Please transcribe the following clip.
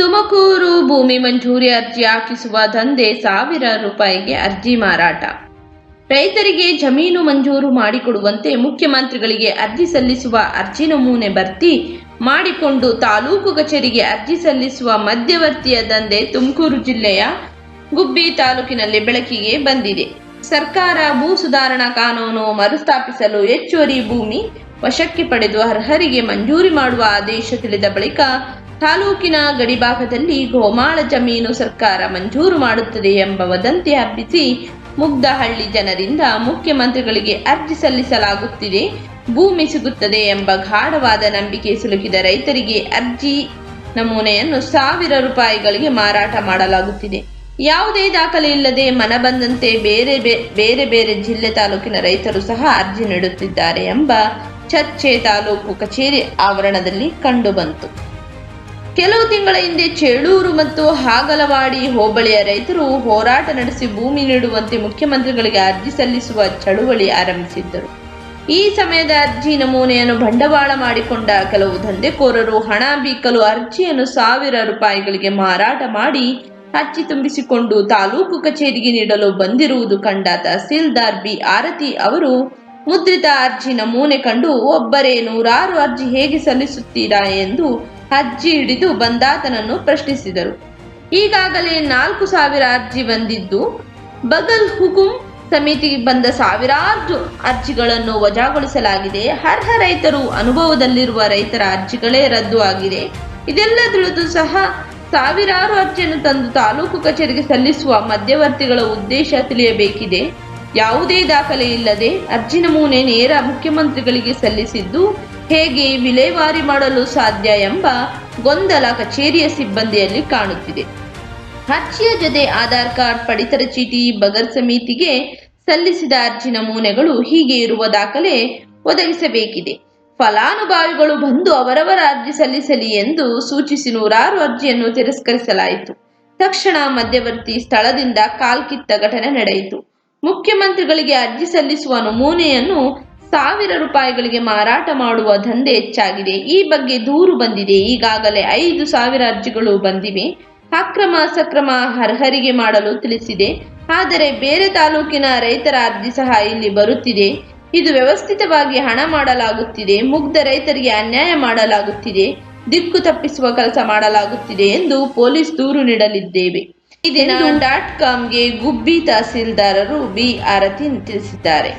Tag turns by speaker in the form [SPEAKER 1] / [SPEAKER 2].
[SPEAKER 1] ತುಮಕೂರು ಭೂಮಿ ಮಂಜೂರಿ ಅರ್ಜಿ ಹಾಕಿಸುವ ದಂಧೆ ₹1,000 ಅರ್ಜಿ ಮಾರಾಟ. ರೈತರಿಗೆ ಜಮೀನು ಮಂಜೂರು ಮಾಡಿಕೊಡುವಂತೆ ಮುಖ್ಯಮಂತ್ರಿಗಳಿಗೆ ಅರ್ಜಿ ಸಲ್ಲಿಸುವ ಅರ್ಜಿ ನಮೂನೆ ಭರ್ತಿ ಮಾಡಿಕೊಂಡು ತಾಲೂಕು ಕಚೇರಿಗೆ ಅರ್ಜಿ ಸಲ್ಲಿಸುವ ಮಧ್ಯವರ್ತಿಯ ದಂಧೆ ತುಮಕೂರು ಜಿಲ್ಲೆಯ ಗುಬ್ಬಿ ತಾಲೂಕಿನಲ್ಲಿ ಬೆಳಕಿಗೆ ಬಂದಿದೆ. ಸರ್ಕಾರ ಭೂ ಸುಧಾರಣಾ ಕಾನೂನು ಮರುಸ್ಥಾಪಿಸಲು ಹೆಚ್ಚುವರಿ ಭೂಮಿ ವಶಕ್ಕೆ ಪಡೆದು ಅರ್ಹರಿಗೆ ಮಂಜೂರಿ ಮಾಡುವ ಆದೇಶ ತಿಳಿದ ಬಳಿಕ ತಾಲೂಕಿನ ಗಡಿಭಾಗದಲ್ಲಿ ಗೋಮಾಳ ಜಮೀನು ಸರ್ಕಾರ ಮಂಜೂರು ಮಾಡುತ್ತದೆ ಎಂಬ ವದಂತಿ ಹಬ್ಬಿಸಿ ಮುಗ್ದಹಳ್ಳಿ ಜನರಿಂದ ಮುಖ್ಯಮಂತ್ರಿಗಳಿಗೆ ಅರ್ಜಿ ಸಲ್ಲಿಸಲಾಗುತ್ತಿದೆ, ಭೂಮಿ ಸಿಗುತ್ತದೆ ಎಂಬ ಗಾಢವಾದ ನಂಬಿಕೆ ಸಿಲುಕಿದ ರೈತರಿಗೆ ಅರ್ಜಿ ನಮೂನೆಯನ್ನು ₹1,000 ಮಾರಾಟ ಮಾಡಲಾಗುತ್ತಿದೆ. ಯಾವುದೇ ದಾಖಲೆ ಇಲ್ಲದೆ ಮನಬಂದಂತೆ ಬೇರೆ ಬೇರೆ ಜಿಲ್ಲೆ ತಾಲೂಕಿನ ರೈತರು ಸಹ ಅರ್ಜಿ ನೀಡುತ್ತಿದ್ದಾರೆ ಎಂಬ ಚರ್ಚೆ ತಾಲೂಕು ಕಚೇರಿ ಆವರಣದಲ್ಲಿ ಕಂಡುಬಂತು. ಕೆಲವು ತಿಂಗಳ ಹಿಂದೆ ಚೇಳೂರು ಮತ್ತು ಹಾಗಲವಾಡಿ ಹೋಬಳಿಯ ರೈತರು ಹೋರಾಟ ನಡೆಸಿ ಭೂಮಿ ನೀಡುವಂತೆ ಮುಖ್ಯಮಂತ್ರಿಗಳಿಗೆ ಅರ್ಜಿ ಸಲ್ಲಿಸುವ ಚಳುವಳಿ ಆರಂಭಿಸಿದ್ದರು. ಈ ಸಮಯದ ಅರ್ಜಿ ನಮೂನೆಯನ್ನು ಬಂಡವಾಳ ಮಾಡಿಕೊಂಡ ಕೆಲವು ದಂಧೆಕೋರರು ಹಣ ಬೀಕಲು ಅರ್ಜಿಯನ್ನು ₹1,000 ಮಾರಾಟ ಮಾಡಿ ಅರ್ಜಿ ತುಂಬಿಸಿಕೊಂಡು ತಾಲೂಕು ಕಚೇರಿಗೆ ನೀಡಲು ಬಂದಿರುವುದು ಕಂಡ ತಹಸೀಲ್ದಾರ್ ಬಿ. ಆರತಿ ಅವರು ಮುದ್ರಿತ ಅರ್ಜಿ ನಮೂನೆ ಕಂಡು ಒಬ್ಬರೇ ನೂರಾರು ಅರ್ಜಿ ಹೇಗೆ ಸಲ್ಲಿಸುತ್ತೀರಾ ಎಂದು ಅರ್ಜಿ ಹಿಡಿದು ಬಂದಾತನನ್ನು ಪ್ರಶ್ನಿಸಿದರು. ಈಗಾಗಲೇ 4,000 ಅರ್ಜಿ ಬಂದಿದ್ದು, ಬಗಲ್ ಹುಕುಂ ಸಮಿತಿಗೆ ಬಂದ ಸಾವಿರಾರು ಅರ್ಜಿಗಳನ್ನು ವಜಾಗೊಳಿಸಲಾಗಿದೆ. ಅರ್ಹ ರೈತರು ಅನುಭವದಲ್ಲಿರುವ ರೈತರ ಅರ್ಜಿಗಳೇ ರದ್ದು ಆಗಿದೆ. ಇದೆಲ್ಲ ತಿಳಿದು ಸಹ ಸಾವಿರಾರು ಅರ್ಜಿಯನ್ನು ತಂದು ತಾಲೂಕು ಕಚೇರಿಗೆ ಸಲ್ಲಿಸುವ ಮಧ್ಯವರ್ತಿಗಳ ಉದ್ದೇಶ ತಿಳಿಯಬೇಕಿದೆ. ಯಾವುದೇ ದಾಖಲೆ ಇಲ್ಲದೆ ಅರ್ಜಿ ನಮೂನೆ ನೇರ ಮುಖ್ಯಮಂತ್ರಿಗಳಿಗೆ ಸಲ್ಲಿಸಿದ್ದು ಹೇಗೆ ವಿಲೇವಾರಿ ಮಾಡಲು ಸಾಧ್ಯ ಎಂಬ ಗೊಂದಲ ಕಚೇರಿಯ ಸಿಬ್ಬಂದಿಯಲ್ಲಿ ಕಾಣುತ್ತಿದೆ. ಅರ್ಜಿಯ ಜೊತೆ ಆಧಾರ್ ಕಾರ್ಡ್, ಪಡಿತರ ಚೀಟಿ, ಬಗರ್ ಸಮಿತಿಗೆ ಸಲ್ಲಿಸಿದ ಅರ್ಜಿ ನಮೂನೆಗಳು ಹೀಗೆ ಇರುವ ದಾಖಲೆ ಒದಗಿಸಬೇಕಿದೆ. ಫಲಾನುಭವಿಗಳು ಬಂದು ಅವರವರ ಅರ್ಜಿ ಸಲ್ಲಿಸಲಿ ಎಂದು ಸೂಚಿಸಿ ನೂರಾರು ಅರ್ಜಿಯನ್ನು ತಿರಸ್ಕರಿಸಲಾಯಿತು. ತಕ್ಷಣ ಮಧ್ಯವರ್ತಿ ಸ್ಥಳದಿಂದ ಕಾಲ್ಕಿತ್ತ ಘಟನೆ ನಡೆಯಿತು. ಮುಖ್ಯಮಂತ್ರಿಗಳಿಗೆ ಅರ್ಜಿ ಸಲ್ಲಿಸುವ ನಮೂನೆಯನ್ನು ₹1,000 ಮಾರಾಟ ಮಾಡುವ ದಂಧೆ ಹೆಚ್ಚಾಗಿದೆ. ಈ ಬಗ್ಗೆ ದೂರು ಬಂದಿದೆ. ಈಗಾಗಲೇ 5,000 ಅರ್ಜಿಗಳು ಬಂದಿವೆ. ಅಕ್ರಮ ಸಕ್ರಮ ಅರ್ಹರಿಗೆ ಮಾಡಲು ತಿಳಿಸಿದೆ. ಆದರೆ ಬೇರೆ ತಾಲೂಕಿನ ರೈತರ ಅರ್ಜಿ ಸಹ ಇಲ್ಲಿ ಬರುತ್ತಿದೆ. ಇದು ವ್ಯವಸ್ಥಿತವಾಗಿ ಹಣ ಮಾಡಲಾಗುತ್ತಿದೆ. ಮುಗ್ಧ ರೈತರಿಗೆ ಅನ್ಯಾಯ ಮಾಡಲಾಗುತ್ತಿದೆ, ದಿಕ್ಕು ತಪ್ಪಿಸುವ ಕೆಲಸ ಮಾಡಲಾಗುತ್ತಿದೆ ಎಂದು ಪೊಲೀಸ್ ದೂರು ನೀಡಲಿದ್ದೇವೆ. ಈ ದಿನ .comಗೆ ಗುಬ್ಬಿ ತಹಸೀಲ್ದಾರರು ಬಿ. ಆರತಿ ತಿಳಿಸಿದ್ದಾರೆ.